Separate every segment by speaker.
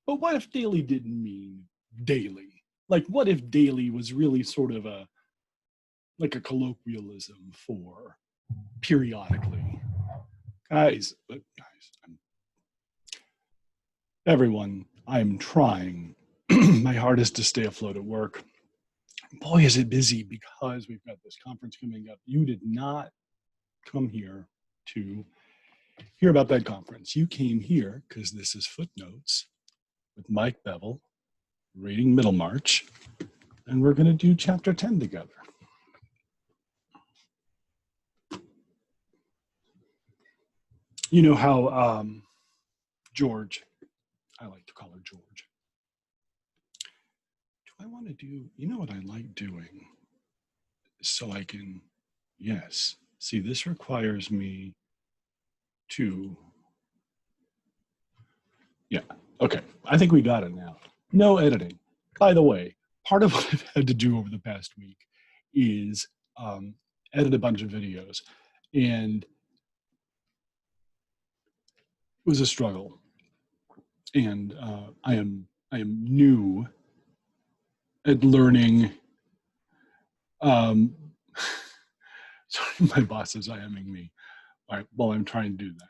Speaker 1: But what if daily didn't mean daily? Like, what if daily was really sort of like a colloquialism for periodically? Guys, everyone, I'm trying my hardest to stay afloat at work. Boy, is it busy because we've got this conference coming up. You did not come here to hear about that conference. You came here because this is Footnotes with Mike Bevel, reading Middlemarch, and we're going to do chapter 10 together. You know how George, I like to call her George. Do I want to do, you know what I like doing? So I can, yes. See, this requires me to, yeah, okay. I think we got it now. No editing. By the way, part of what I've had to do over the past week is edit a bunch of videos. And it was a struggle. And I am new at learning. Sorry, my boss is IMing me while I'm trying to do that.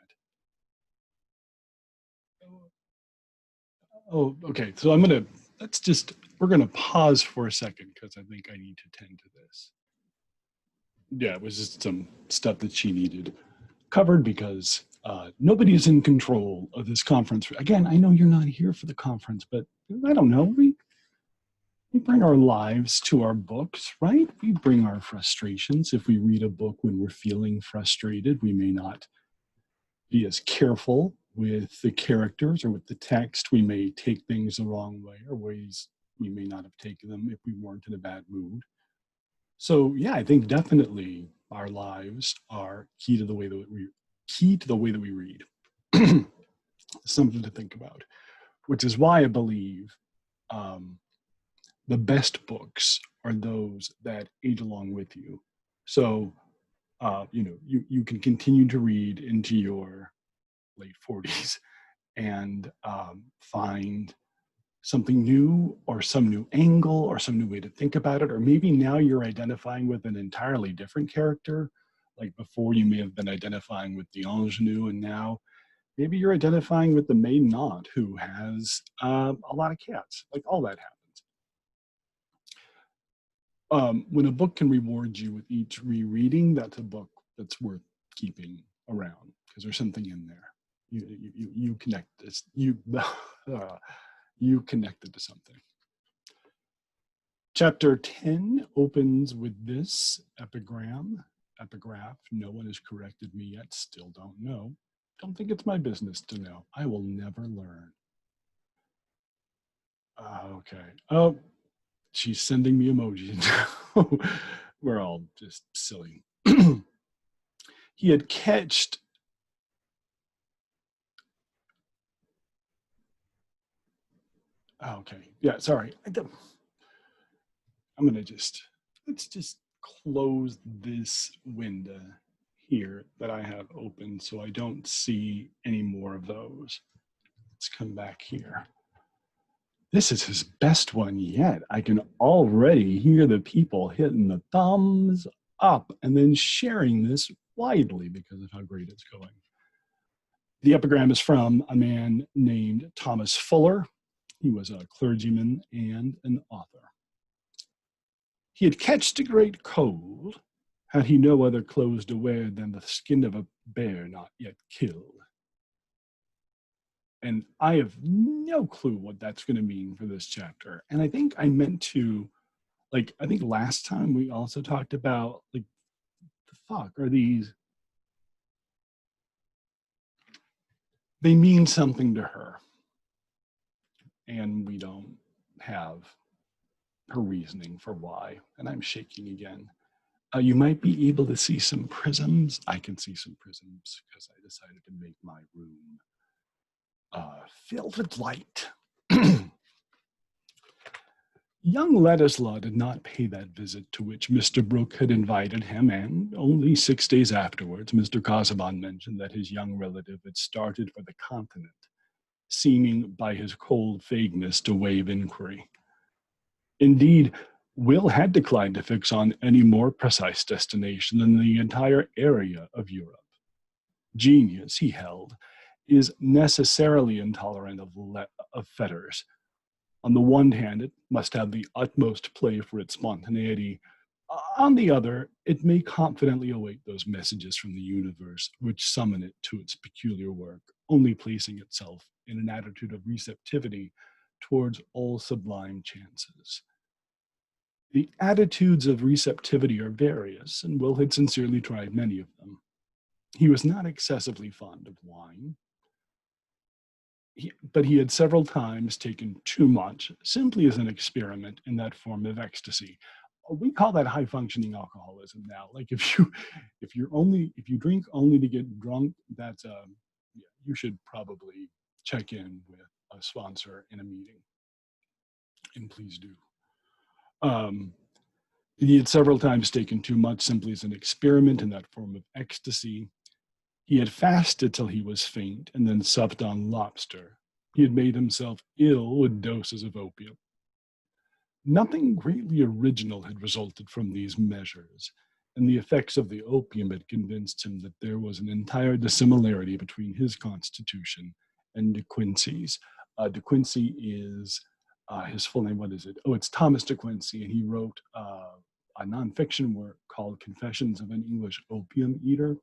Speaker 1: Oh, okay. So we're gonna pause for a second because I think I need to tend to this. Yeah, it was just some stuff that she needed covered because nobody is in control of this conference. Again, I know you're not here for the conference, but I don't know. We bring our lives to our books, right? We bring our frustrations. If we read a book when we're feeling frustrated, we may not be as careful with the characters or with the text. We may take things the wrong way or ways we may not have taken them if we weren't in a bad mood. So yeah, I think definitely our lives are key to the way that we read. Something to think about, which is why I believe the best books are those that age along with you. So you can continue to read into your late 40s and find something new or some new angle or some new way to think about it. Or maybe now you're identifying with an entirely different character. Like before you may have been identifying with the ingenue, and now maybe you're identifying with the maiden aunt who has a lot of cats. Like all that happens. When a book can reward you with each rereading, that's a book that's worth keeping around because there's something in there. You connect this. You connected to something. Chapter 10 opens with this epigraph. No one has corrected me yet. Still don't know. Don't think it's my business to know. I will never learn. Okay. Oh, she's sending me emojis. We're all just silly. He had catched. Okay. Yeah, sorry. I'm going to let's just close this window here that I have open so I don't see any more of those. Let's come back here. This is his best one yet. I can already hear the people hitting the thumbs up and then sharing this widely because of how great it's going. The epigram is from a man named Thomas Fuller. He was a clergyman and an author. He had catched a great cold, had he no other clothes to wear than the skin of a bear not yet killed. And I have no clue what that's going to mean for this chapter. And I think I meant to, I think last time we also talked about, the fuck are these? They mean something to her. And we don't have her reasoning for why. And I'm shaking again. You might be able to see some prisms. I can see some prisms because I decided to make my room filled with light. Young Ladislaw did not pay that visit to which Mr. Brooke had invited him, and only 6 days afterwards, Mr. Causabon mentioned that his young relative had started for the continent seeming by his cold vagueness to waive inquiry. Indeed, Will had declined to fix on any more precise destination than the entire area of Europe. Genius, he held, is necessarily intolerant of fetters. On the one hand, it must have the utmost play for its spontaneity. On the other, it may confidently await those messages from the universe which summon it to its peculiar work, only placing itself in an attitude of receptivity towards all sublime chances. The attitudes of receptivity are various, and Will had sincerely tried many of them. He was not excessively fond of wine, but he had several times taken too much, simply as an experiment in that form of ecstasy. We call that high functioning alcoholism now. Like if you drink only to get drunk, that's yeah, you should probably check in with a sponsor in a meeting, and please do. He had several times taken too much simply as an experiment in that form of ecstasy. He had fasted till he was faint and then supped on lobster. He had made himself ill with doses of opium. Nothing greatly original had resulted from these measures, and the effects of the opium had convinced him that there was an entire dissimilarity between his constitution and De Quincey's. De Quincey is his full name. What is it? Oh, it's Thomas De Quincey, and he wrote a nonfiction work called Confessions of an English Opium Eater.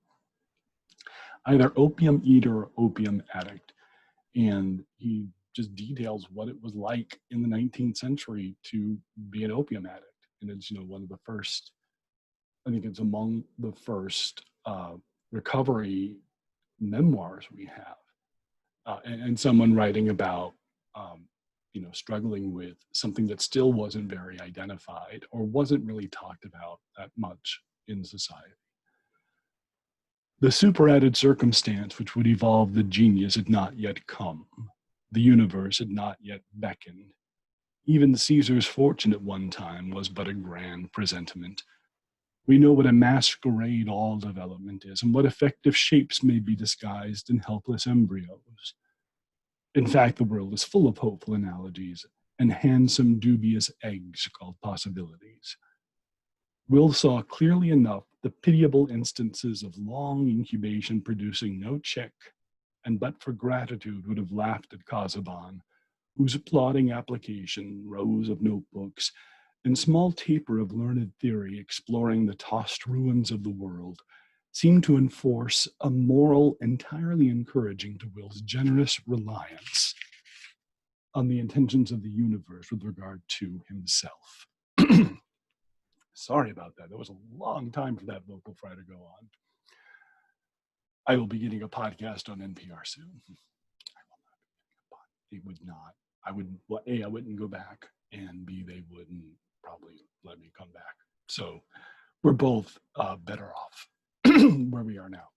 Speaker 1: Either opium eater or opium addict. And he just details what it was like in the 19th century to be an opium addict. And it's, one of the first, I think it's among the first recovery memoirs we have. And someone writing about, struggling with something that still wasn't very identified or wasn't really talked about that much in society. The superadded circumstance which would evolve the genius had not yet come. The universe had not yet beckoned. Even Caesar's fortune at one time was but a grand presentiment. We know what a masquerade all development is, and what effective shapes may be disguised in helpless embryos. In fact, the world is full of hopeful analogies and handsome, dubious eggs called possibilities. Will saw clearly enough the pitiable instances of long incubation producing no check, and but for gratitude would have laughed at Causabon, whose applauding application, rows of notebooks, and small taper of learned theory exploring the tossed ruins of the world seemed to enforce a moral entirely encouraging to Will's generous reliance on the intentions of the universe with regard to himself. Sorry about that. That was a long time for that vocal fry to go on. I will be getting a podcast on NPR soon. They would not. I would, well, A, I wouldn't go back, and B, they wouldn't probably let me come back. So we're both better off where we are now.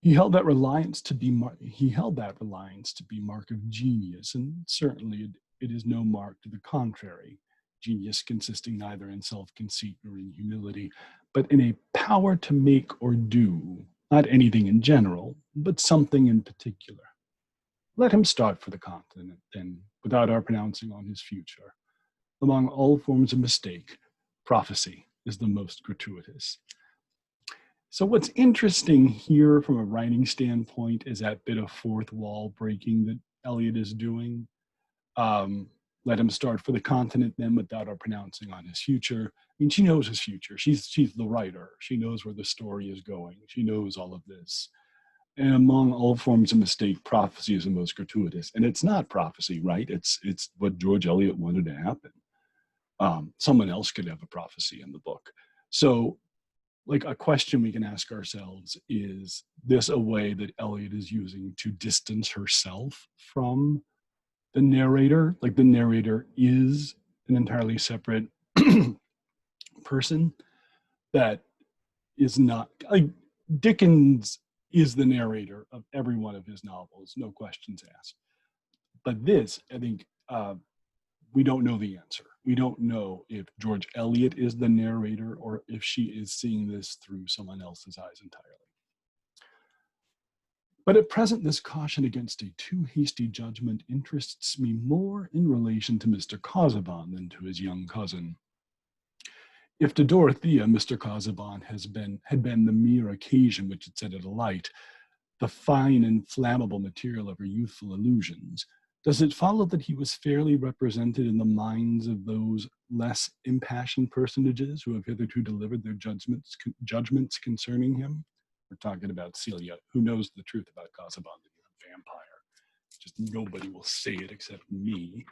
Speaker 1: He held that reliance to be mark of genius, and certainly it is no mark to the contrary. Genius consisting neither in self-conceit nor in humility, but in a power to make or do, not anything in general, but something in particular. Let him start for the continent, then, without our pronouncing on his future. Among all forms of mistake, prophecy is the most gratuitous. So what's interesting here from a writing standpoint is that bit of fourth wall breaking that Eliot is doing. Let him start for the continent then without our pronouncing on his future. I mean, she knows his future. She's the writer. She knows where the story is going. She knows all of this. And among all forms of mistake, prophecy is the most gratuitous. And it's not prophecy, right? It's what George Eliot wanted to happen. Someone else could have a prophecy in the book. So, like, a question we can ask ourselves is this a way that Eliot is using to distance herself from the narrator? Like, the narrator is an entirely separate person that is not, like, Dickens is the narrator of every one of his novels, no questions asked. But this, I think, we don't know the answer. We don't know if George Eliot is the narrator or if she is seeing this through someone else's eyes entirely. But at present, this caution against a too hasty judgment interests me more in relation to Mr. Causabon than to his young cousin. If to Dorothea Mr. Causabon had been the mere occasion which had set it alight, the fine inflammable material of her youthful illusions, does it follow that he was fairly represented in the minds of those less impassioned personages who have hitherto delivered their judgments concerning him? We're talking about Celia, who knows the truth about Causabon, the vampire. Just nobody will say it except me.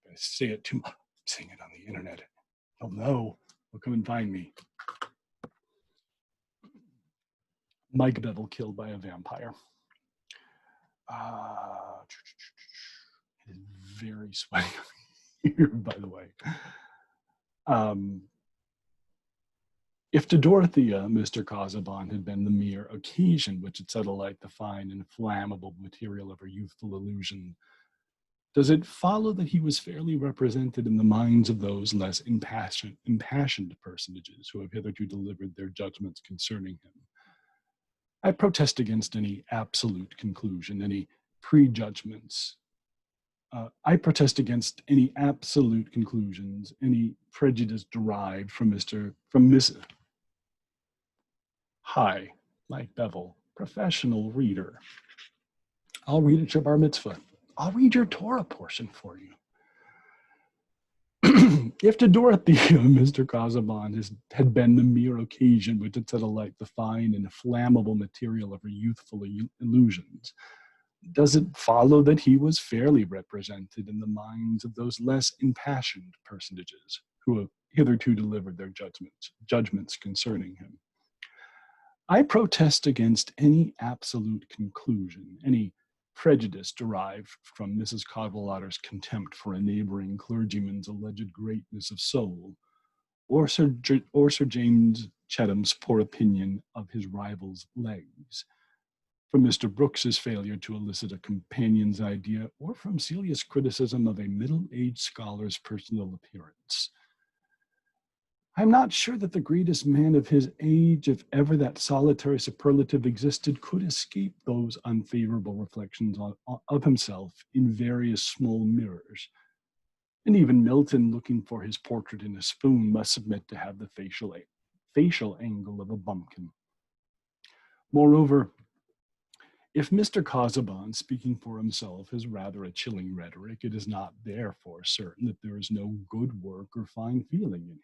Speaker 1: I say it too much. I'm saying it on the internet. They'll know. They'll come and find me. Mike Bevel killed by a vampire. It is very sweaty here, by the way. If to Dorothea Mr. Causabon had been the mere occasion which had set alight the fine inflammable material of her youthful illusion, does it follow that he was fairly represented in the minds of those less impassioned personages who have hitherto delivered their judgments concerning him? I protest against any absolute conclusion, any prejudgments. I protest against any absolute conclusions, any prejudice derived from Miss. Hi, Mike Bevel, professional reader. I'll read at your bar mitzvah. I'll read your Torah portion for you. If to Dorothea Mr. Causabon had been the mere occasion which had set alight the fine and inflammable material of her youthful illusions, does it follow that he was fairly represented in the minds of those less impassioned personages who have hitherto delivered their judgments concerning him? I protest against any absolute conclusion, any prejudice derived from Mrs. Cadwallader's contempt for a neighboring clergyman's alleged greatness of soul, or Sir James Chetham's poor opinion of his rival's legs, from Mr. Brooks's failure to elicit a companion's idea, or from Celia's criticism of a middle-aged scholar's personal appearance. I'm not sure that the greatest man of his age, if ever that solitary superlative existed, could escape those unfavorable reflections of himself in various small mirrors. And even Milton, looking for his portrait in a spoon, must submit to have the facial angle of a bumpkin. Moreover, if Mr. Causabon, speaking for himself, has rather a chilling rhetoric, it is not therefore certain that there is no good work or fine feeling in him.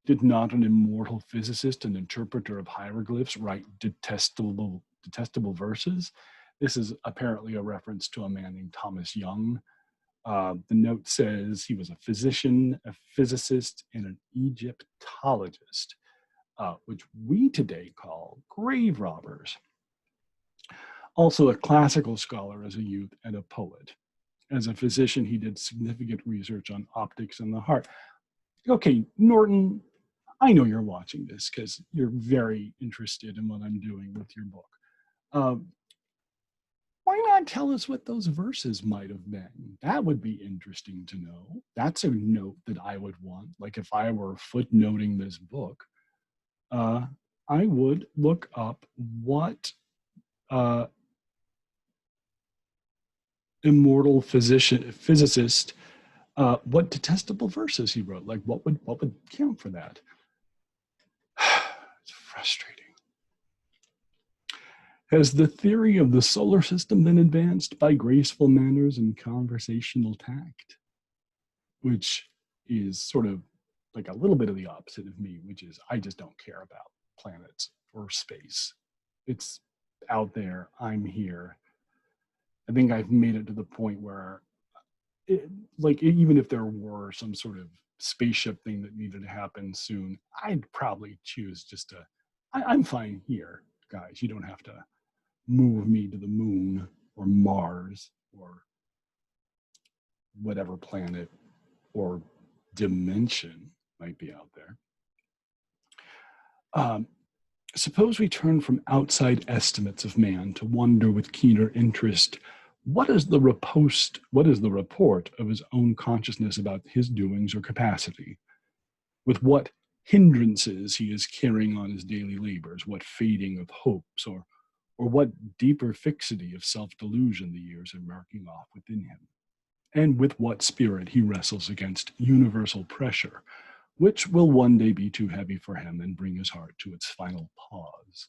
Speaker 1: Did not an immortal physicist and interpreter of hieroglyphs write detestable verses? This is apparently a reference to a man named Thomas Young. The note says he was a physician, a physicist, and an Egyptologist, which we today call grave robbers. Also a classical scholar as a youth and a poet. As a physician, he did significant research on optics and the heart. Okay, Norton, I know you're watching this because you're very interested in what I'm doing with your book. Why not tell us what those verses might have been? That would be interesting to know. That's a note that I would want. Like if I were footnoting this book, I would look up what immortal physicist, what detestable verses he wrote. Like what would count for that? It's frustrating. Has the theory of the solar system been advanced by graceful manners and conversational tact? Which is sort of like a little bit of the opposite of me, which is I just don't care about planets or space. It's out there, I'm here. I think I've made it to the point where even if there were some sort of spaceship thing that needed to happen soon, I'd probably choose just I'm fine here, guys. You don't have to move me to the moon or Mars or whatever planet or dimension might be out there. Suppose we turn from outside estimates of man to wonder with keener interest, what is the report of his own consciousness about his doings or capacity? With what hindrances he is carrying on his daily labors, what fading of hopes, or or what deeper fixity of self-delusion the years are marking off within him, and with what spirit he wrestles against universal pressure, which will one day be too heavy for him and bring his heart to its final pause.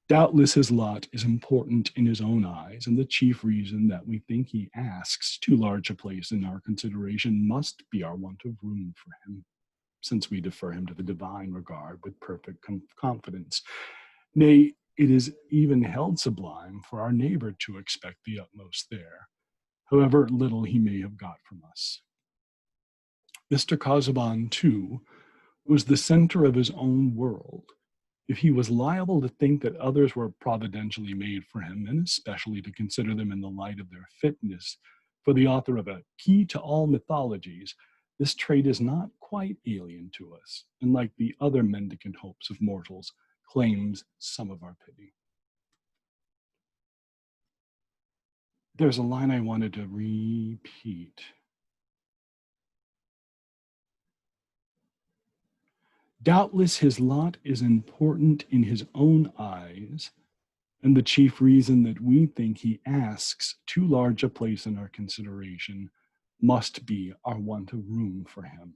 Speaker 1: Doubtless his lot is important in his own eyes, and the chief reason that we think he asks too large a place in our consideration must be our want of room for him, since we defer him to the divine regard with perfect confidence. Nay, it is even held sublime for our neighbor to expect the utmost there, however little he may have got from us. Mr. Causabon, too, was the center of his own world. If he was liable to think that others were providentially made for him, and especially to consider them in the light of their fitness for the author of a key to all mythologies, this trait is not quite alien to us, and like the other mendicant hopes of mortals, claims some of our pity. There's a line I wanted to repeat. Doubtless his lot is important in his own eyes, and the chief reason that we think he asks too large a place in our consideration must be our want of room for him.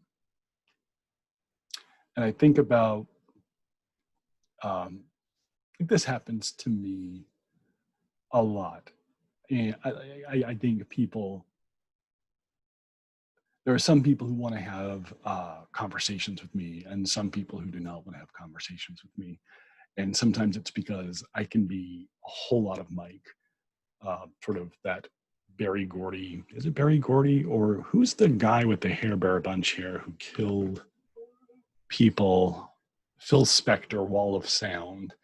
Speaker 1: And I think about, I think this happens to me a lot. And I think people, there are some people who want to have conversations with me, and some people who do not want to have conversations with me. And sometimes it's because I can be a whole lot of Mike, sort of that Barry Gordy. Is it Barry Gordy, or who's the guy with the hair bear bunch here who killed people? Phil Spector, Wall of Sound.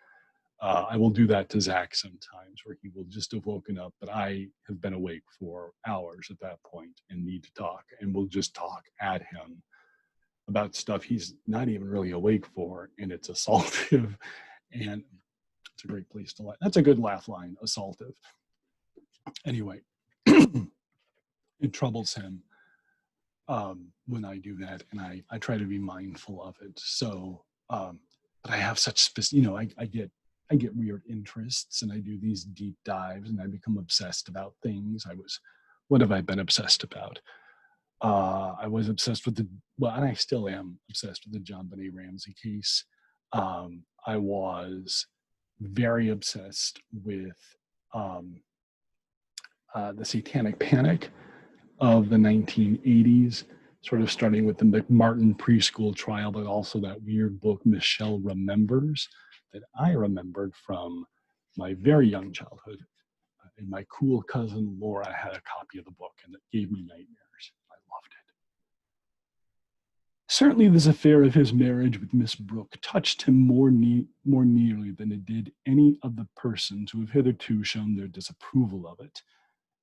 Speaker 1: I will do that to Zach sometimes, where he will just have woken up, but I have been awake for hours at that point and need to talk, and we'll just talk at him about stuff he's not even really awake for, and it's assaultive, and it's a great place to laugh. That's a good laugh line, assaultive. Anyway, it troubles him when I do that, and I try to be mindful of it. So, but I have such, I get weird interests, and I do these deep dives, and I become obsessed about things. What have I been obsessed about? I was obsessed with and I still am obsessed with the John Benet Ramsey case. I was very obsessed with the Satanic Panic of the 1980s, sort of starting with the McMartin preschool trial, but also that weird book, Michelle Remembers, that I remembered from my very young childhood. And my cool cousin Laura had a copy of the book, and it gave me nightmares. I loved it. Certainly this affair of his marriage with Miss Brooke touched him more nearly than it did any of the persons who have hitherto shown their disapproval of it.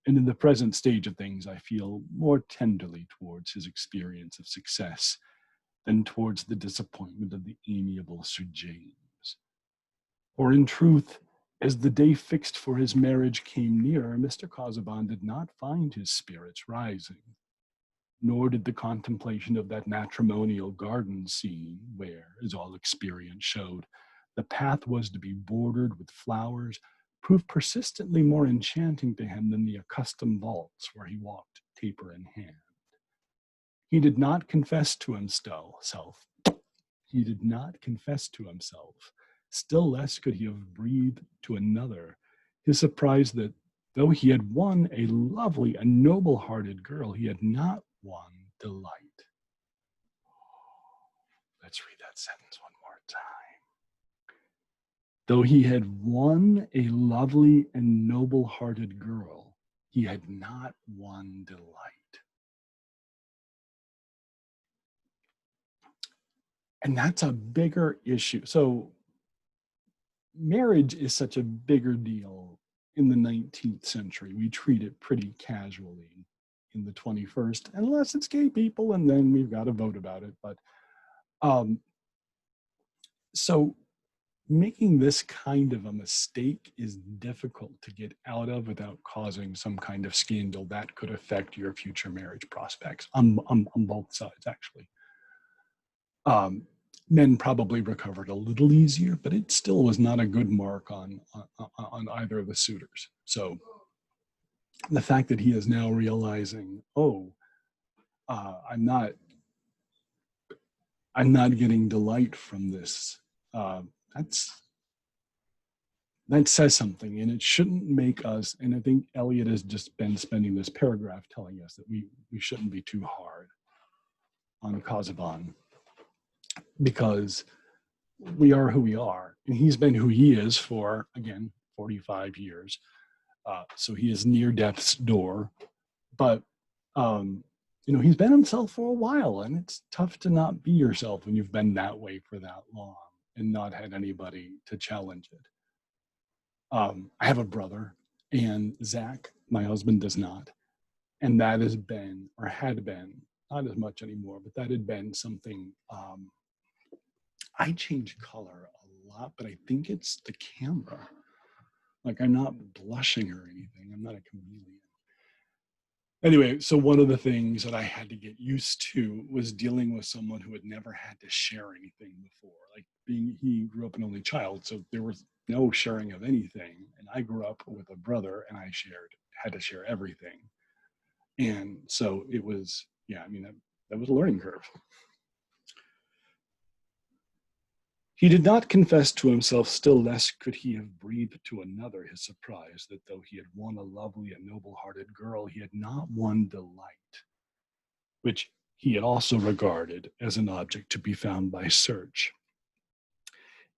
Speaker 1: And in the present stage of things, I feel more tenderly towards his experience of success than towards the disappointment of the amiable Sir James. For in truth, as the day fixed for his marriage came nearer, Mr. Causabon did not find his spirits rising, nor did the contemplation of that matrimonial garden scene where, as all experience showed, the path was to be bordered with flowers, prove persistently more enchanting to him than the accustomed vaults where he walked taper in hand. He did not confess to himself, still less could he have breathed to another, his surprise that though he had won a lovely and noble-hearted girl, he had not won delight. Let's read that sentence one more time. Though he had won a lovely and noble-hearted girl, he had not won delight. And that's a bigger issue. So marriage is such a bigger deal in the 19th century. We treat it pretty casually in the 21st, unless it's gay people, and then we've got to vote about it. But so making this kind of a mistake is difficult to get out of without causing some kind of scandal that could affect your future marriage prospects on both sides, actually. Men probably recovered a little easier, but it still was not a good mark on either of the suitors. So the fact that he is now realizing, oh, I'm not getting delight from this. Uh, that's that says something, and it shouldn't make us. And I think Eliot has just been spending this paragraph telling us that we shouldn't be too hard on Causabon, because we are who we are, and he's been who he is for, again, 45 years. So he is near death's door, but he's been himself for a while, and it's tough to not be yourself when you've been that way for that long and not had anybody to challenge it. I have a brother, and Zach, my husband, does not. And that has been, or had been, not as much anymore, but that had been something. I change color a lot, but I think it's the camera. Like, I'm not blushing or anything. I'm not a chameleon. Anyway, so one of the things that I had to get used to was dealing with someone who had never had to share anything before. Like, he grew up an only child, so there was no sharing of anything. And I grew up with a brother, and I had to share everything. And so it was, that was a learning curve. He did not confess to himself, still less could he have breathed to another his surprise that though he had won a lovely and noble-hearted girl, he had not won delight, which he had also regarded as an object to be found by search.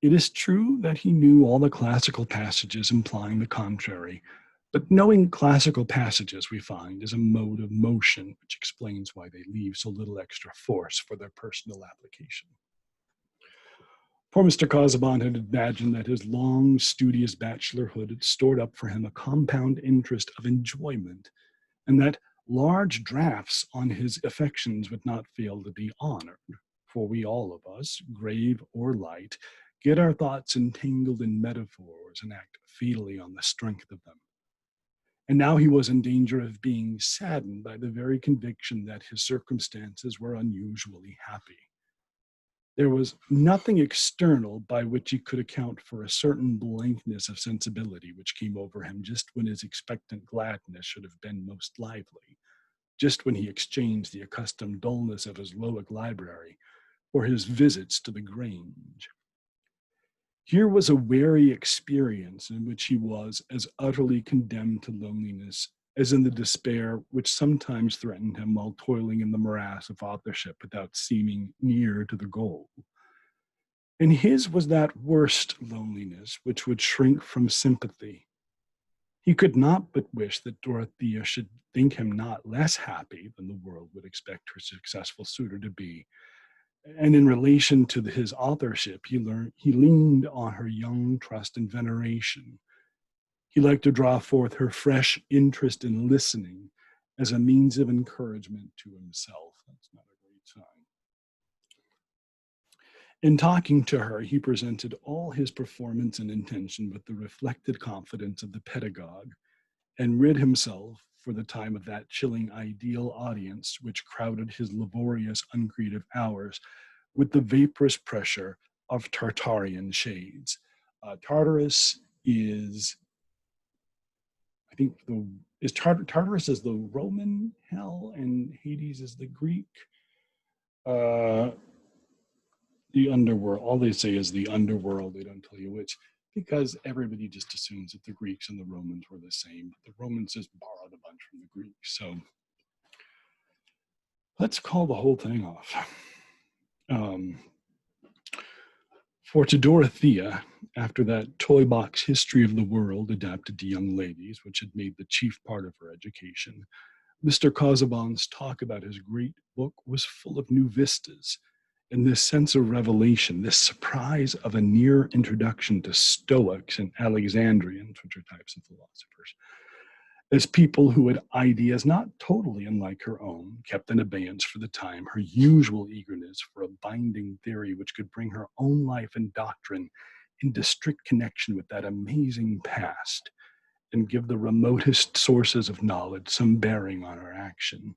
Speaker 1: It is true that he knew all the classical passages implying the contrary, but knowing classical passages, we find, is a mode of motion, which explains why they leave so little extra force for their personal application. Poor Mr. Causabon had imagined that his long, studious bachelorhood had stored up for him a compound interest of enjoyment, and that large drafts on his affections would not fail to be honored, for we all of us, grave or light, get our thoughts entangled in metaphors and act fatally on the strength of them. And now he was in danger of being saddened by the very conviction that his circumstances were unusually happy. There was nothing external by which he could account for a certain blankness of sensibility which came over him just when his expectant gladness should have been most lively, just when he exchanged the accustomed dullness of his Lowick library for his visits to the Grange. Here was a wary experience in which he was as utterly condemned to loneliness as in the despair which sometimes threatened him while toiling in the morass of authorship without seeming near to the goal. And his was that worst loneliness which would shrink from sympathy. He could not but wish that Dorothea should think him not less happy than the world would expect her successful suitor to be. And in relation to his authorship, he leaned on her young trust and veneration. He liked to draw forth her fresh interest in listening as a means of encouragement to himself. That's not a great sign. In talking to her, he presented all his performance and intention with the reflected confidence of the pedagogue, and rid himself for the time of that chilling ideal audience which crowded his laborious, uncreative hours with the vaporous pressure of Tartarian shades. Tartarus is, I think, Tartarus is the Roman hell, and Hades is the Greek. The underworld, all they say is the underworld, they don't tell you which, because everybody just assumes that the Greeks and the Romans were the same. But the Romans just borrowed a bunch from the Greeks. So let's call the whole thing off. For to Dorothea, after that toy box history of the world adapted to young ladies, which had made the chief part of her education, Mr. Causabon's talk about his great book was full of new vistas, and this sense of revelation, this surprise of a near introduction to Stoics and Alexandrians, which are types of philosophers, as people who had ideas not totally unlike her own, kept in abeyance for the time her usual eagerness for a binding theory which could bring her own life and doctrine into strict connection with that amazing past, and give the remotest sources of knowledge some bearing on our action.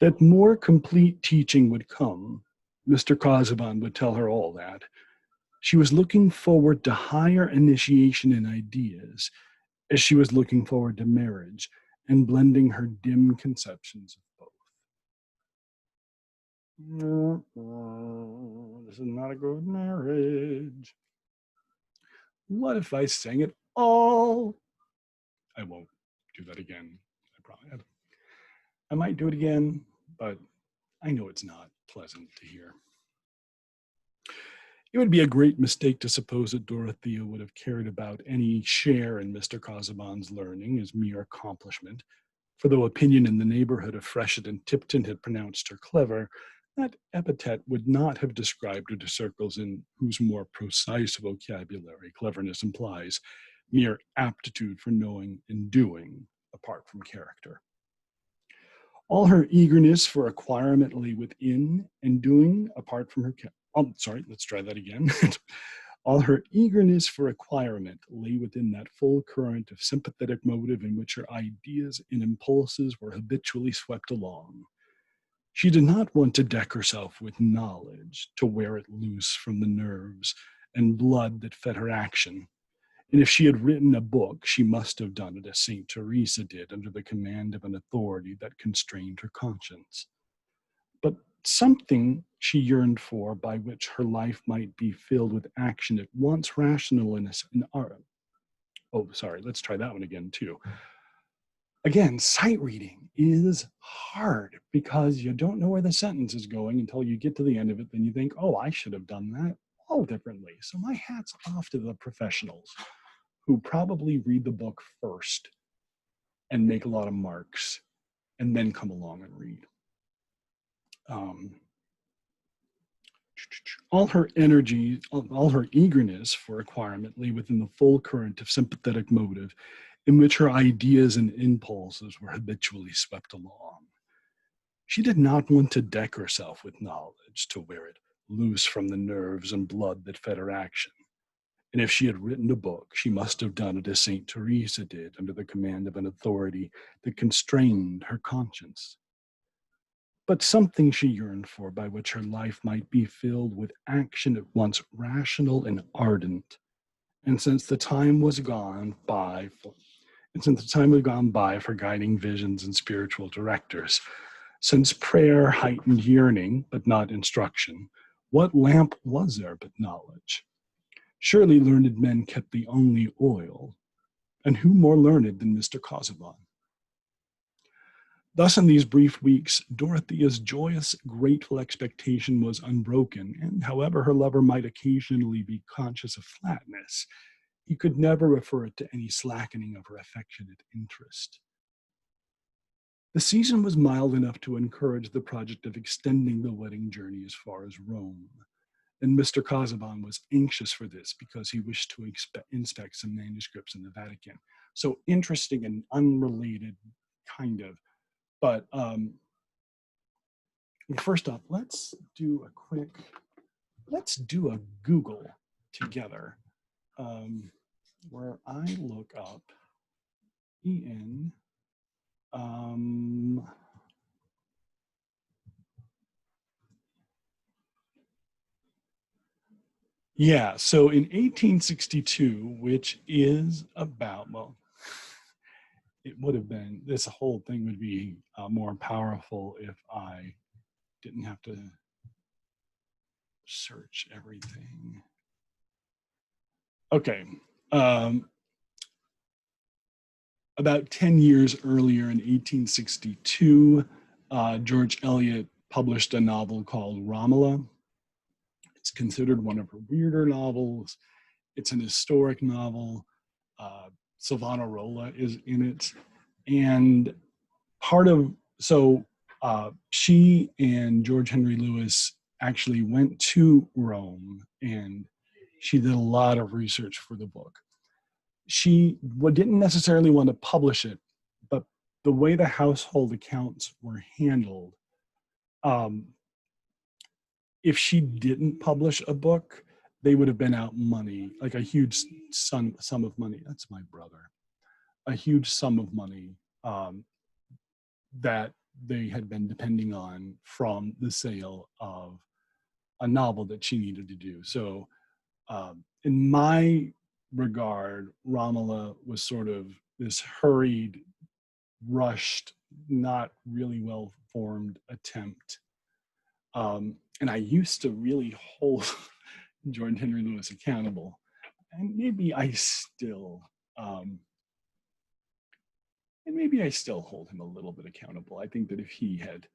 Speaker 1: That more complete teaching would come, Mr. Causabon would tell her all that. She was looking forward to higher initiation in ideas as she was looking forward to marriage and blending her dim conceptions of both. This is not a good marriage. What if I sang it all? I won't do that again. I might do it again, but I know it's not pleasant to hear. It would be a great mistake to suppose that Dorothea would have cared about any share in Mr. Causabon's learning as mere accomplishment, for though opinion in the neighborhood of Freshitt and Tipton had pronounced her clever, that epithet would not have described her to circles in whose more precise vocabulary cleverness implies mere aptitude for knowing and doing apart from character. All her eagerness for acquirement lay within and doing apart from her let's try that again. All her eagerness for acquirement lay within that full current of sympathetic motive in which her ideas and impulses were habitually swept along. She did not want to deck herself with knowledge, to wear it loose from the nerves and blood that fed her action. And if she had written a book, she must have done it as St. Teresa did, under the command of an authority that constrained her conscience. But something she yearned for by which her life might be filled with action at once rational and art. Oh, sorry, let's try that one again too. Again, sight reading is hard because you don't know where the sentence is going until you get to the end of it. Then you think, oh, I should have done that all differently. So my hat's off to the professionals who probably read the book first and make a lot of marks and then come along and read. All her energy, all her eagerness for acquirement lay within the full current of sympathetic motive in which her ideas and impulses were habitually swept along. She did not want to deck herself with knowledge, to wear it loose from the nerves and blood that fed her action. And if she had written a book, she must have done it as St. Teresa did, under the command of an authority that constrained her conscience. But something she yearned for by which her life might be filled with action at once rational and ardent. And since the time was gone by for guiding visions and spiritual directors, since prayer heightened yearning, but not instruction, what lamp was there but knowledge? Surely learned men kept the only oil, and who more learned than Mr. Causabon? Thus, in these brief weeks, Dorothea's joyous, grateful expectation was unbroken, and however her lover might occasionally be conscious of flatness, he could never refer it to any slackening of her affectionate interest. The season was mild enough to encourage the project of extending the wedding journey as far as Rome, and Mr. Causabon was anxious for this because he wished to inspect some manuscripts in the Vatican. So interesting and unrelated, kind of. But first off, let's do a Google together where I look up EN. Yeah, so in 1862, which is about, well, it would have been, this whole thing would be more powerful if I didn't have to search everything. Okay. About 10 years earlier in 1862, George Eliot published a novel called Romola. It's considered one of her weirder novels. It's an historic novel. Savonarola is in it. And she and George Henry Lewis actually went to Rome, and she did a lot of research for the book. She didn't necessarily want to publish it, but the way the household accounts were handled, if she didn't publish a book, they would have been out money, like a huge sum of money. That's my brother. A huge sum of money that they had been depending on from the sale of a novel that she needed to do. So in my regard, Romola was sort of this hurried, rushed, not really well formed attempt. And I used to really hold Jordan Henry Lewis accountable. And maybe I still, hold him a little bit accountable. I think that if he had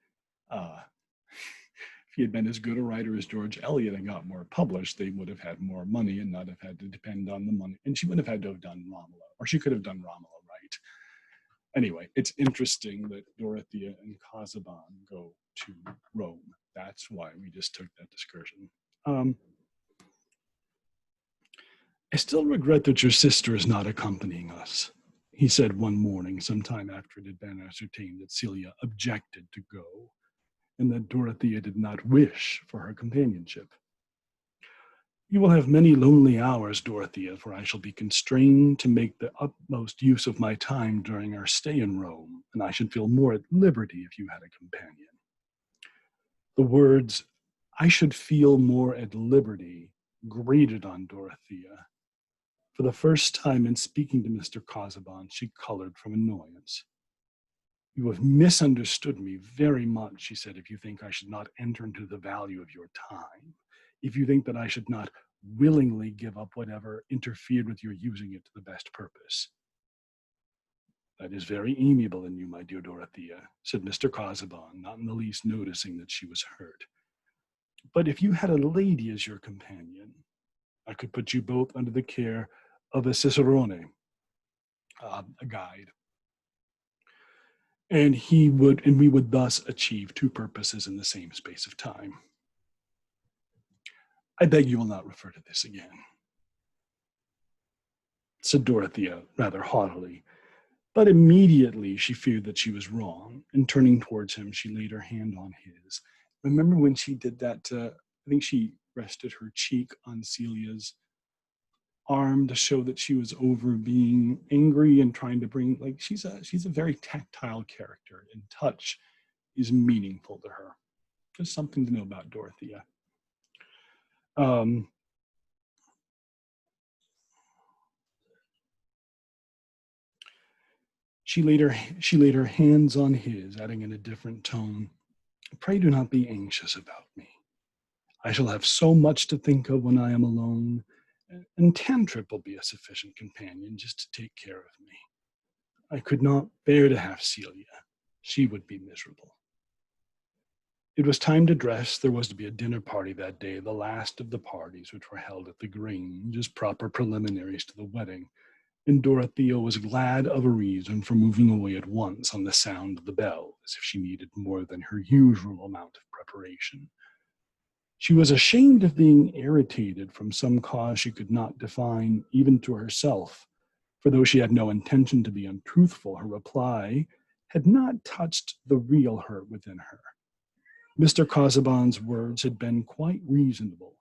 Speaker 1: been as good a writer as George Eliot and got more published, they would have had more money and not have had to depend on the money. And she wouldn't have had to have done Romola, or she could have done Romola right. Anyway, it's interesting that Dorothea and Causabon go to Rome. That's why we just took that excursion. I still regret that your sister is not accompanying us, he said one morning, sometime after it had been ascertained that Celia objected to go, and that Dorothea did not wish for her companionship. You will have many lonely hours, Dorothea, for I shall be constrained to make the utmost use of my time during our stay in Rome, and I should feel more at liberty if you had a companion. The words, I should feel more at liberty, grated on Dorothea. For the first time in speaking to Mr. Causabon, she colored from annoyance. You have misunderstood me very much, she said, if you think I should not enter into the value of your time, if you think that I should not willingly give up whatever interfered with your using it to the best purpose. That is very amiable in you, my dear Dorothea, said Mr. Causabon, not in the least noticing that she was hurt. But if you had a lady as your companion, I could put you both under the care of a cicerone, a guide. And we would thus achieve two purposes in the same space of time. I beg you will not refer to this again, said Dorothea rather haughtily, but immediately she feared that she was wrong, and turning towards him, she laid her hand on his. Remember when she did that, I think she rested her cheek on Celia's arm to show that she was over being angry and trying to bring, like, she's a very tactile character, and touch is meaningful to her. Just something to know about Dorothea. She laid her hands on his, adding in a different tone, pray do not be anxious about me. I shall have so much to think of when I am alone, and Tantrip will be a sufficient companion just to take care of me. I could not bear to have Celia. She would be miserable. It was time to dress. There was to be a dinner party that day, the last of the parties which were held at the Grange as proper preliminaries to the wedding, and Dorothea was glad of a reason for moving away at once on the sound of the bell, as if she needed more than her usual amount of preparation. She was ashamed of being irritated from some cause she could not define, even to herself, for though she had no intention to be untruthful, her reply had not touched the real hurt within her. Mr. Causabon's words had been quite reasonable,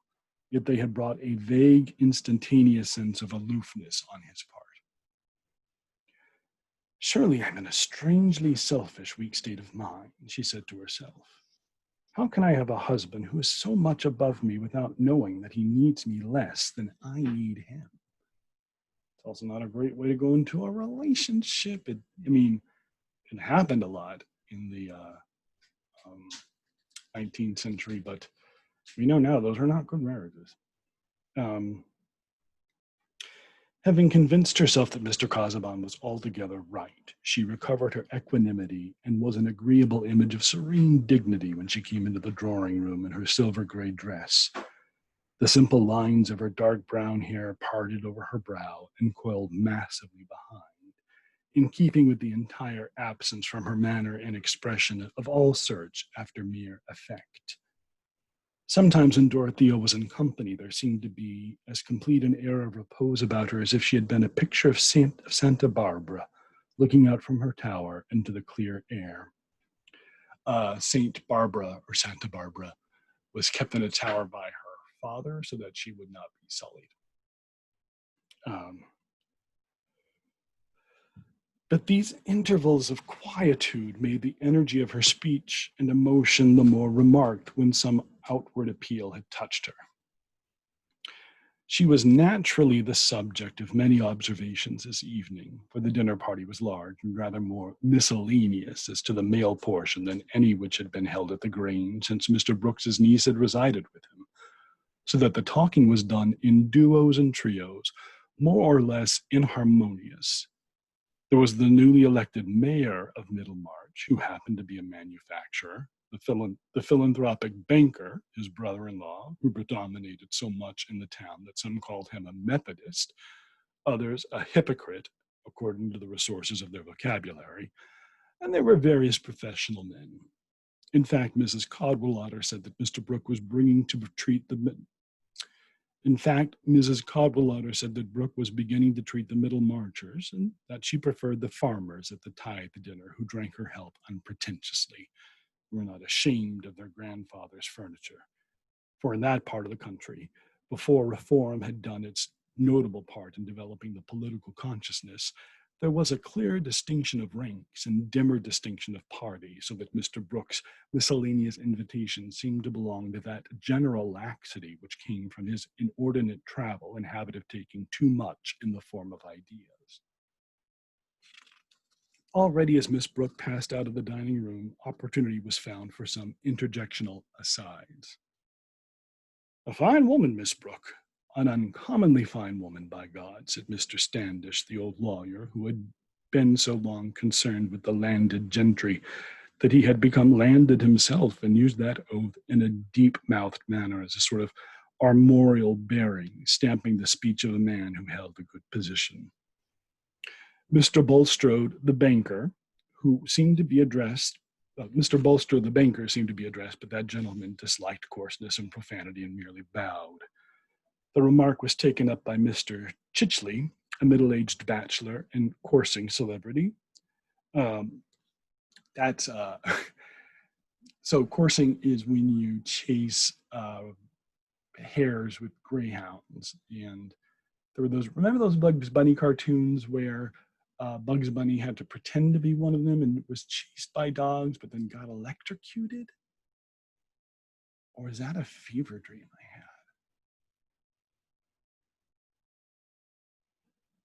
Speaker 1: yet they had brought a vague, instantaneous sense of aloofness on his part. Surely I'm in a strangely selfish, weak state of mind, she said to herself. How can I have a husband who is so much above me without knowing that he needs me less than I need him? It's also not a great way to go into a relationship. It happened a lot in the 19th century, but we know now those are not good marriages. Having convinced herself that Mr. Causabon was altogether right, she recovered her equanimity and was an agreeable image of serene dignity when she came into the drawing room in her silver-gray dress. The simple lines of her dark brown hair parted over her brow and coiled massively behind, in keeping with the entire absence from her manner and expression of all search after mere effect. Sometimes when Dorothea was in company, there seemed to be as complete an air of repose about her as if she had been a picture of Santa Barbara, looking out from her tower into the clear air. Saint Barbara, or Santa Barbara, was kept in a tower by her father so that she would not be sullied. But these intervals of quietude made the energy of her speech and emotion the more remarked when some outward appeal had touched her. She was naturally the subject of many observations this evening, for the dinner party was large and rather more miscellaneous as to the male portion than any which had been held at the Grange since Mr. Brooks's niece had resided with him, so that the talking was done in duos and trios, more or less inharmonious. There was the newly elected mayor of Middlemarch, who happened to be a manufacturer, the philanthropic banker, his brother-in-law, who predominated so much in the town that some called him a Methodist, others a hypocrite, according to the resources of their vocabulary, and there were various professional men. In fact, Mrs. Cadwallader said that Mr. Brooke was bringing to treat the In fact, Mrs. Cadwallader said that Brooke was beginning to treat the Middlemarchers, and that she preferred the farmers at the tithe dinner who drank her health unpretentiously, who were not ashamed of their grandfather's furniture. For in that part of the country, before reform had done its notable part in developing the political consciousness, there was a clear distinction of ranks and dimmer distinction of party, so that Mr. Brooke's miscellaneous invitation seemed to belong to that general laxity which came from his inordinate travel and habit of taking too much in the form of ideas. Already as Miss Brooke passed out of the dining room, opportunity was found for some interjectional asides. "A fine woman, Miss Brooke. An uncommonly fine woman, by God," said Mr. Standish, the old lawyer, who had been so long concerned with the landed gentry that he had become landed himself and used that oath in a deep-mouthed manner as a sort of armorial bearing, stamping the speech of a man who held a good position. Mr. Bulstrode, the banker, who seemed to be addressed, Mr. Bulstrode, the banker, seemed to be addressed, but that gentleman disliked coarseness and profanity and merely bowed. The remark was taken up by Mr. Chichley, a middle-aged bachelor and coursing celebrity. So coursing is when you chase hares with greyhounds. And there were remember those Bugs Bunny cartoons where Bugs Bunny had to pretend to be one of them and was chased by dogs, but then got electrocuted? Or is that a fever dream I had?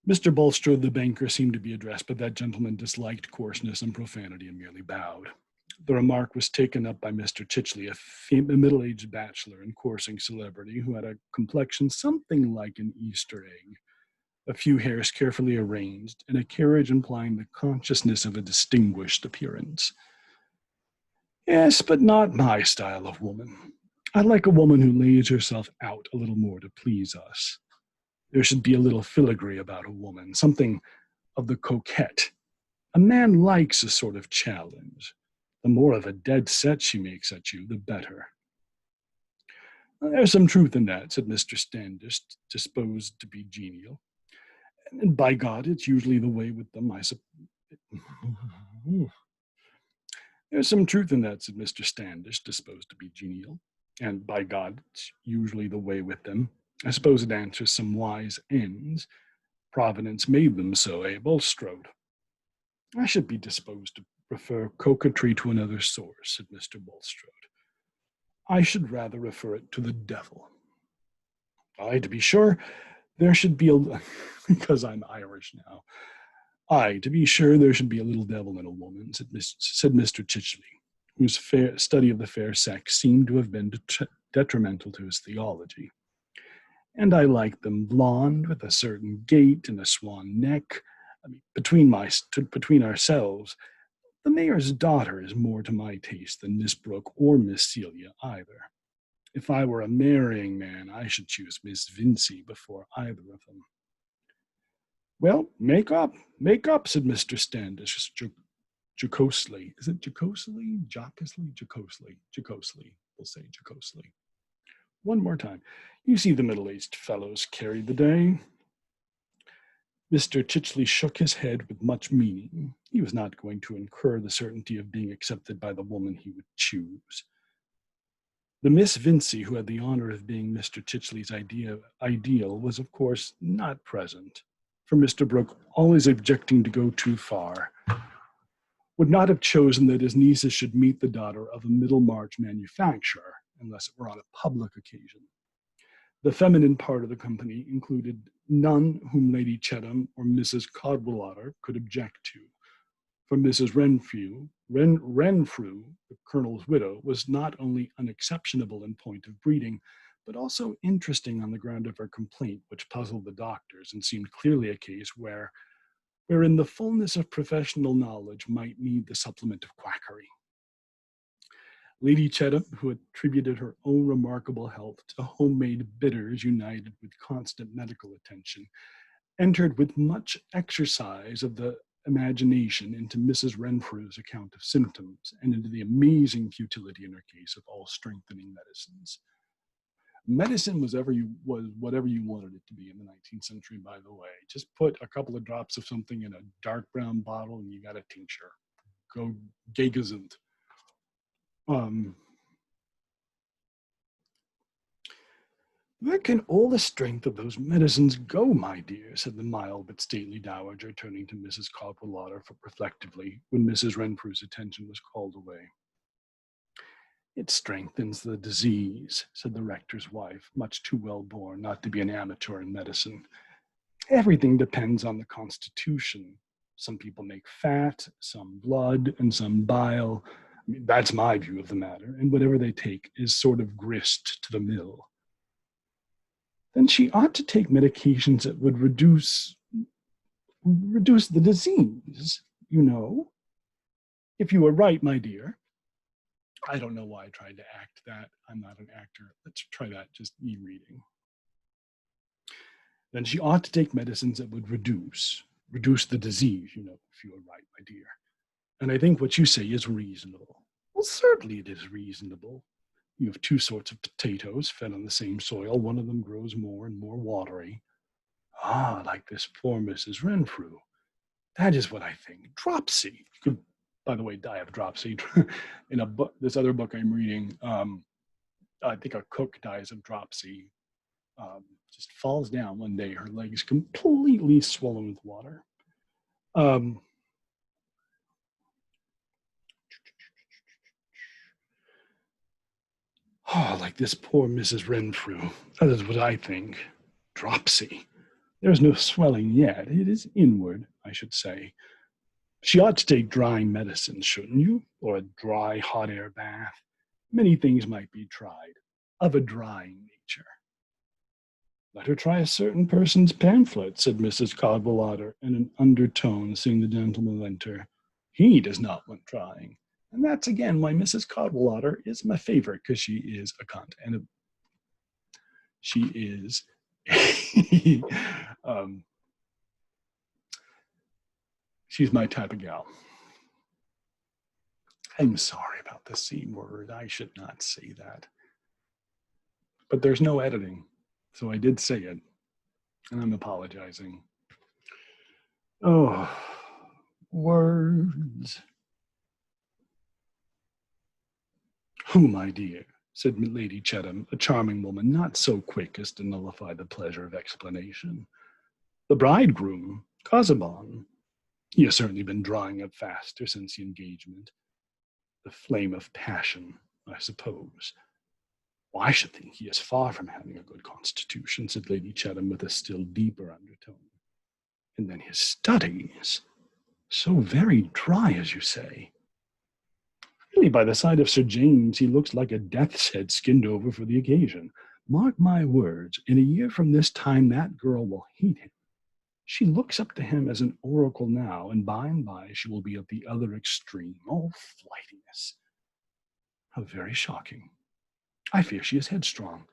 Speaker 1: Mr. Bulstrode, the banker, seemed to be addressed, but that gentleman disliked coarseness and profanity and merely bowed. The remark was taken up by Mr. Chichley, a middle-aged bachelor and coursing celebrity who had a complexion something like an Easter egg, a few hairs carefully arranged, and a carriage implying the consciousness of a distinguished appearance. "Yes, but not my style of woman. I like a woman who lays herself out a little more to please us. There should be a little filigree about a woman, something of the coquette. A man likes a sort of challenge. The more of a dead set she makes at you, the better." "There's some truth in that," said Mr. Standish, disposed to be genial. "And by God, it's usually the way with them, There's some truth in that," said Mr. Standish, disposed to be genial. "And by God, it's usually the way with them. I suppose it answers some wise ends. Providence made them so, Bulstrode?" "I should be disposed to prefer coquetry to another source," said Mr. Bulstrode. "I should rather refer it to the devil." "Aye, to be sure, there should be because I'm Irish now. "Aye, to be sure, there should be a little devil in a woman," said Mr. Chichley, whose study of the fair sex seemed to have been detrimental to his theology. "And I like them blonde, with a certain gait and a swan neck. I mean, between ourselves, the mayor's daughter is more to my taste than Miss Brooke or Miss Celia either. If I were a marrying man, I should choose Miss Vincy before either of them." "Well, make up, said Mr. Standish jocosely. Is it jocosely? Jocosely. We'll say jocosely. One more time. "You see the middle-aged fellows carried the day." Mr. Chichley shook his head with much meaning. He was not going to incur the certainty of being accepted by the woman he would choose. The Miss Vincy, who had the honor of being Mr. Chichley's ideal, was, of course, not present, for Mr. Brooke, always objecting to go too far, would not have chosen that his nieces should meet the daughter of a Middlemarch manufacturer, unless it were on a public occasion. The feminine part of the company included none whom Lady Chettam or Mrs. Cadwallader could object to. For Mrs. Renfrew, the colonel's widow, was not only unexceptionable in point of breeding, but also interesting on the ground of her complaint, which puzzled the doctors and seemed clearly a case wherein the fullness of professional knowledge might need the supplement of quackery. Lady Chettam, who attributed her own remarkable health to homemade bitters united with constant medical attention, entered with much exercise of the imagination into Mrs. Renfrew's account of symptoms and into the amazing futility in her case of all strengthening medicines. Medicine was whatever you wanted it to be in the 19th century, by the way. Just put a couple of drops of something in a dark brown bottle and you got a tincture. Go gegazint. Where can all the strength of those medicines go, my dear? Said the mild but stately dowager, turning to Mrs. Cadwallader reflectively when Mrs. Renfrew's attention was called away. It strengthens the disease, said the rector's wife, much too well born not to be an amateur in medicine. Everything depends on the constitution. Some people make fat, some blood, and some bile. I mean, that's my view of the matter, and whatever they take is sort of grist to the mill. Then she ought to take medications that would reduce the disease, you know. If you were right, my dear. I don't know why I tried to act that. I'm not an actor. Let's try that, just me reading. Then she ought to take medicines that would reduce the disease, you know, if you were right, my dear. And I think what you say is reasonable. Well, certainly it is reasonable. You have two sorts of potatoes fed on the same soil. One of them grows more and more watery. Ah, like this poor Mrs. Renfrew. That is what I think. Dropsy. You could, by the way, die of dropsy. In a book, this other book I'm reading, I think a cook dies of dropsy. Just falls down one day, her legs completely swollen with water. Oh, like this poor Mrs. Renfrew. That is what I think. Dropsy. There's no swelling yet. It is inward, I should say. She ought to take drying medicine, shouldn't you? Or a dry hot air bath. Many things might be tried, of a drying nature. Let her try a certain person's pamphlet, said Mrs. Cadwallader in an undertone, seeing the gentleman enter. He does not want drying. And that's again why Mrs. Cadwallader is my favorite, because she is a cunt. And she is she's my type of gal. I'm sorry about the C word. I should not say that. But there's no editing. So I did say it. And I'm apologizing. Oh, words. Who, my dear? Said Lady Chettam, a charming woman, not so quick as to nullify the pleasure of explanation. The bridegroom, Causabon. He has certainly been drawing up faster since the engagement. The flame of passion, I suppose. Well, I should think he is far from having a good constitution, said Lady Chettam with a still deeper undertone. And then his studies, so very dry, as you say. Really, by the side of Sir James, he looks like a death's head skinned over for the occasion. Mark my words, in a year from this time, that girl will hate him. She looks up to him as an oracle now, and by she will be at the other extreme, all flightiness. How very shocking. I fear she is headstrong.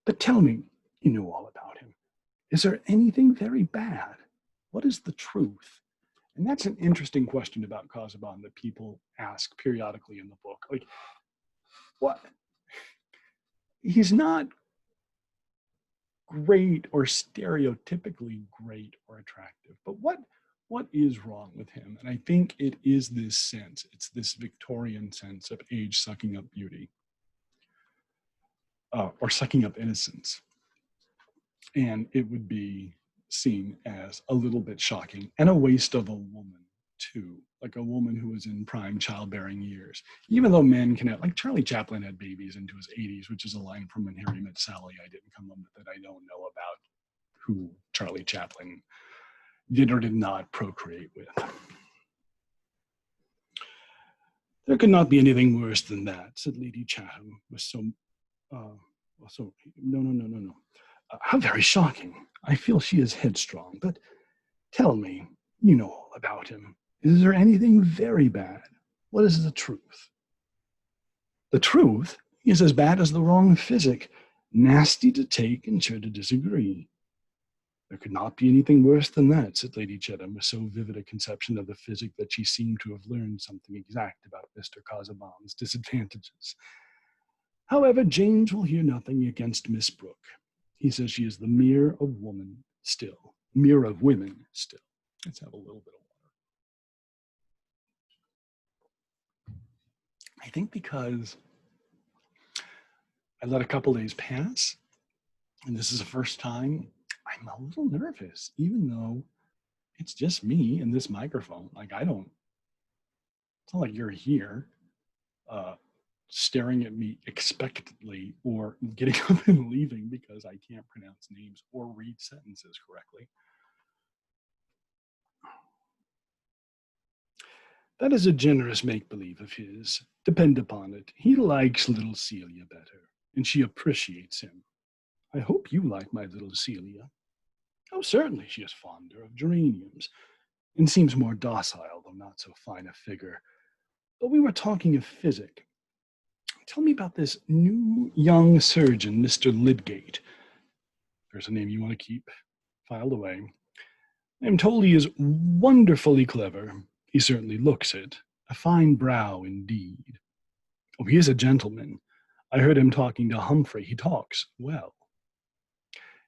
Speaker 1: But tell me, you know all about him. Is there anything very bad? What is the truth? And that's an interesting question about Causabon that people ask periodically in the book. Like, what? He's not great or stereotypically great or attractive, but what is wrong with him? And I think it is this sense. It's this Victorian sense of age sucking up beauty, or sucking up innocence. And it would be seen as a little bit shocking and a waste of a woman too, like a woman who was in prime childbearing years. Even though men can have, like Charlie Chaplin had babies into his 80s, which is a line from When Harry Met Sally. I didn't come up with it. I don't know about who Charlie Chaplin did or did not procreate with. There could not be anything worse than that, said Lady Chatham with no. How very shocking. I feel she is headstrong, but tell me, you know all about him. Is there anything very bad? What is the truth? The truth is as bad as the wrong physic, nasty to take and sure to disagree. There could not be anything worse than that, said Lady Chatham, with so vivid a conception of the physic that she seemed to have learned something exact about Mr. Causabon's disadvantages. However, James will hear nothing against Miss Brooke. He says she is the mirror of woman still. Mirror of women still. Let's have a little bit of water. I think because I let a couple days pass, and this is the first time, I'm a little nervous, even though it's just me and this microphone. Like, it's not like you're here staring at me expectantly or getting up and leaving because I can't pronounce names or read sentences correctly. That is a generous make-believe of his. Depend upon it, he likes little Celia better, and she appreciates him. I hope you like my little Celia. Oh, certainly she is fonder of geraniums, and seems more docile, though not so fine a figure. But we were talking of physic. Tell me about this new young surgeon, Mr. Lydgate. There's a name you want to keep filed away. I am told he is wonderfully clever. He certainly looks it. A fine brow indeed. Oh, he is a gentleman. I heard him talking to Humphrey. He talks well.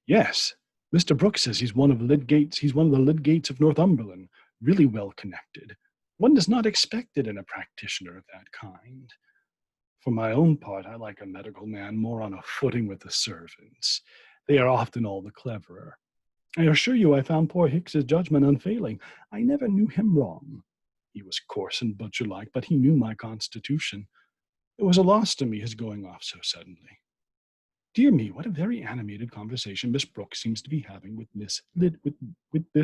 Speaker 1: Yes, Mr. Brooks says he's one of the Lydgates of Northumberland, really well connected. One does not expect it in a practitioner of that kind. For my own part, I like a medical man more on a footing with the servants. They are often all the cleverer. I assure you I found poor Hicks's judgment unfailing. I never knew him wrong. He was coarse and butcher-like, but he knew my constitution. It was a loss to me his going off so suddenly. Dear me, what a very animated conversation Miss Brooke seems to be having with this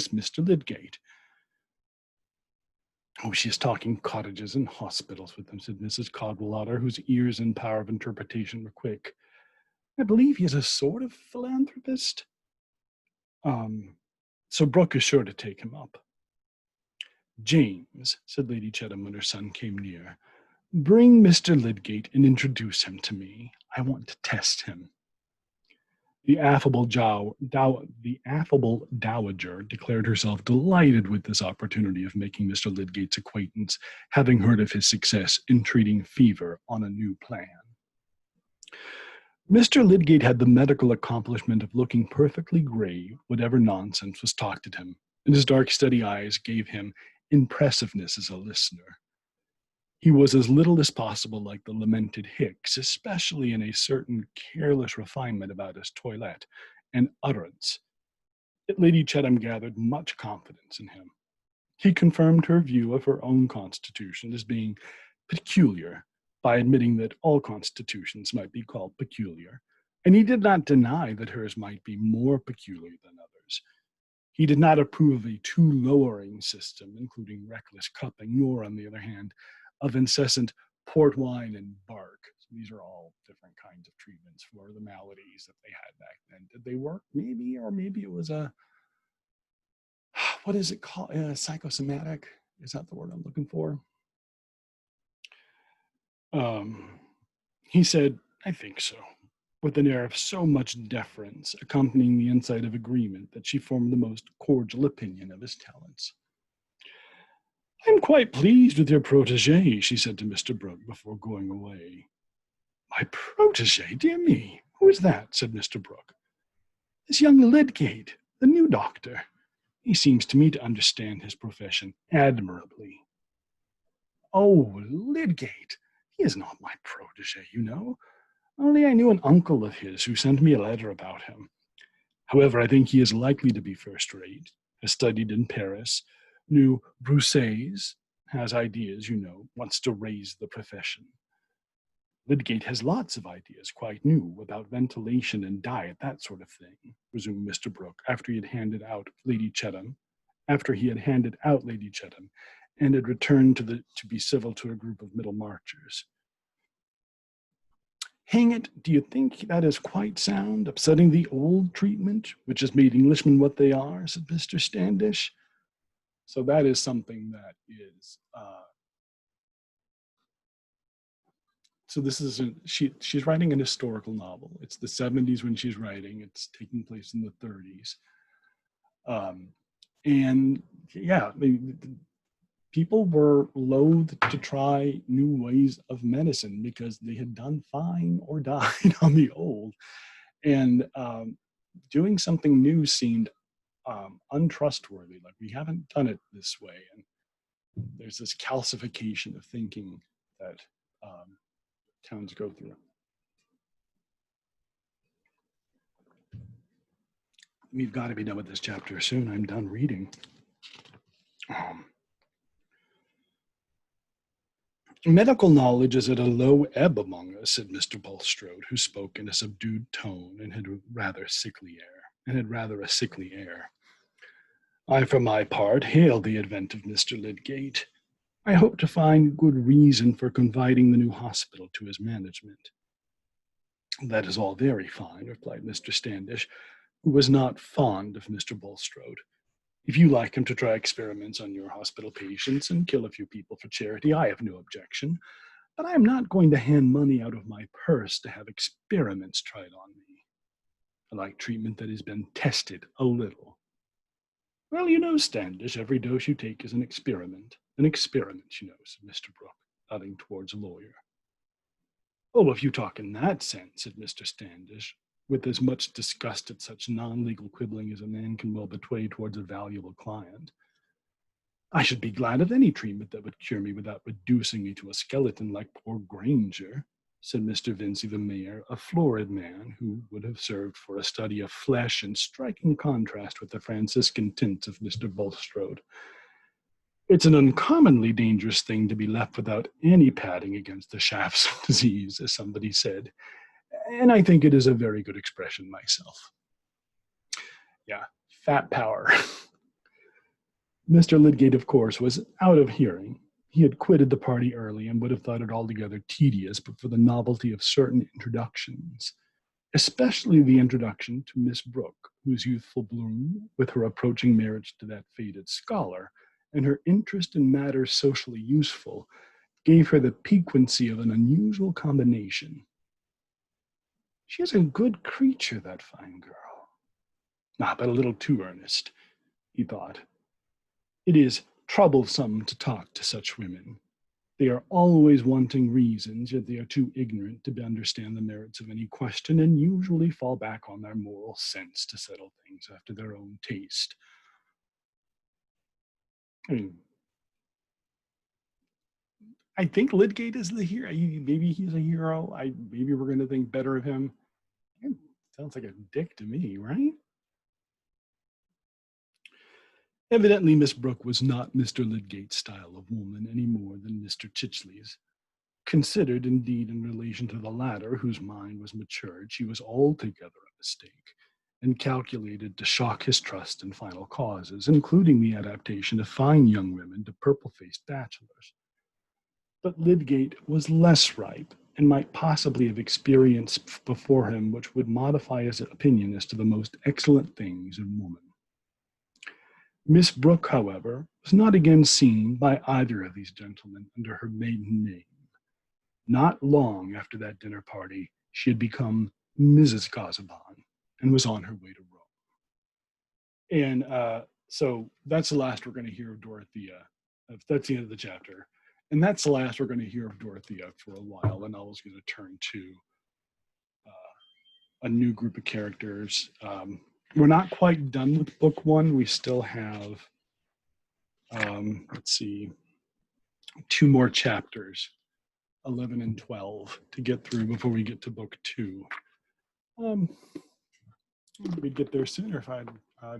Speaker 1: Mr. Lydgate. Oh, she is talking cottages and hospitals with them, said Mrs. Cadwallader, whose ears and power of interpretation were quick. I believe he is a sort of philanthropist. So Brooke is sure to take him up. James, said Lady Chatham when her son came near, bring Mr. Lydgate and introduce him to me. I want to test him. The affable dowager declared herself delighted with this opportunity of making Mr. Lydgate's acquaintance, having heard of his success in treating fever on a new plan. Mr. Lydgate had the medical accomplishment of looking perfectly grave, whatever nonsense was talked at him, and his dark, steady eyes gave him impressiveness as a listener. He was as little as possible like the lamented Hicks, especially in a certain careless refinement about his toilette and utterance. Yet Lady Chatham gathered much confidence in him. He confirmed her view of her own constitution as being peculiar by admitting that all constitutions might be called peculiar, and he did not deny that hers might be more peculiar than others. He did not approve of a too lowering system, including reckless cupping, nor, on the other hand, of incessant port wine and bark. So these are all different kinds of treatments for the maladies that they had back then. Did they work? Maybe, or maybe it was what is it called? Psychosomatic? Is that the word I'm looking for? He said, I think so, with an air of so much deference, accompanying the insight of agreement, that she formed the most cordial opinion of his talents. I'm quite pleased with your protege, she said to Mr. Brooke before going away. My protege, dear me, who is that? Said Mr. Brooke. This young Lydgate, the new doctor. He seems to me to understand his profession admirably. Oh, Lydgate, he is not my protege, you know. Only I knew an uncle of his who sent me a letter about him. However, I think he is likely to be first-rate, has studied in Paris, New Brousses has ideas, wants to raise the profession. Lydgate has lots of ideas, quite new, about ventilation and diet, that sort of thing, resumed Mr. Brooke, after he had handed out Lady Chettam, and had returned to be civil to a group of Middlemarchers. Hang it, do you think that is quite sound, upsetting the old treatment, which has made Englishmen what they are, said Mr. Standish. So that is something that is, so this is, she's writing an historical novel. It's the 70s when she's writing. It's taking place in the 30s. And yeah, people were loath to try new ways of medicine because they had done fine or died on the old. And doing something new seemed untrustworthy. Like, we haven't done it this way. And there's this calcification of thinking that towns go through. We've got to be done with this chapter soon. I'm done reading. Medical knowledge is at a low ebb among us, said Mr. Bulstrode, who spoke in a subdued tone and had rather a sickly air. I, for my part, hail the advent of Mr. Lydgate. I hope to find good reason for confiding the new hospital to his management. That is all very fine, replied Mr. Standish, who was not fond of Mr. Bulstrode. If you like him to try experiments on your hospital patients and kill a few people for charity, I have no objection. But I am not going to hand money out of my purse to have experiments tried on me. I like treatment that has been tested a little. Well, Standish, every dose you take is an experiment. An experiment, said Mr. Brooke, nodding towards a lawyer. Oh, if you talk in that sense, said Mr. Standish, with as much disgust at such non-legal quibbling as a man can well betray towards a valuable client. I should be glad of any treatment that would cure me without reducing me to a skeleton like poor Granger, said Mr. Vincey the mayor, a florid man who would have served for a study of flesh in striking contrast with the Franciscan tints of Mr. Bulstrode. It's an uncommonly dangerous thing to be left without any padding against the shafts of disease, as somebody said. And I think it is a very good expression myself. Yeah, fat power. Mr. Lydgate, of course, was out of hearing. He had quitted the party early and would have thought it altogether tedious but for the novelty of certain introductions, especially the introduction to Miss Brooke, whose youthful bloom, with her approaching marriage to that faded scholar, and her interest in matters socially useful, gave her the piquancy of an unusual combination. She is a good creature, that fine girl. But a little too earnest, he thought. It is troublesome to talk to such women. They are always wanting reasons, yet they are too ignorant to understand the merits of any question and usually fall back on their moral sense to settle things after their own taste. I think Lydgate is the hero. Maybe he's a hero. Maybe we're going to think better of him. Sounds like a dick to me, right? Evidently, Miss Brooke was not Mr. Lydgate's style of woman any more than Mr. Chichley's. Considered, indeed, in relation to the latter, whose mind was matured, she was altogether a mistake, and calculated to shock his trust in final causes, including the adaptation of fine young women to purple-faced bachelors. But Lydgate was less ripe, and might possibly have experience before him which would modify his opinion as to the most excellent things in woman. Miss Brooke, however, was not again seen by either of these gentlemen under her maiden name. Not long after that dinner party, she had become Mrs. Causabon and was on her way to Rome. And so that's the last we're going to hear of Dorothea. That's the end of the chapter. And that's the last we're going to hear of Dorothea for a while. And I was going to turn to a new group of characters. We're not quite done with book one. We still have, let's see, 2 more chapters, 11 and 12, to get through before we get to book 2. We'd get there sooner if I'd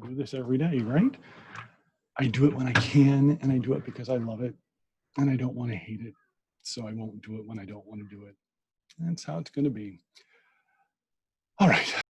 Speaker 1: do this every day, right? I do it when I can, and I do it because I love it, and I don't want to hate it. So I won't do it when I don't want to do it. That's how it's going to be. All right.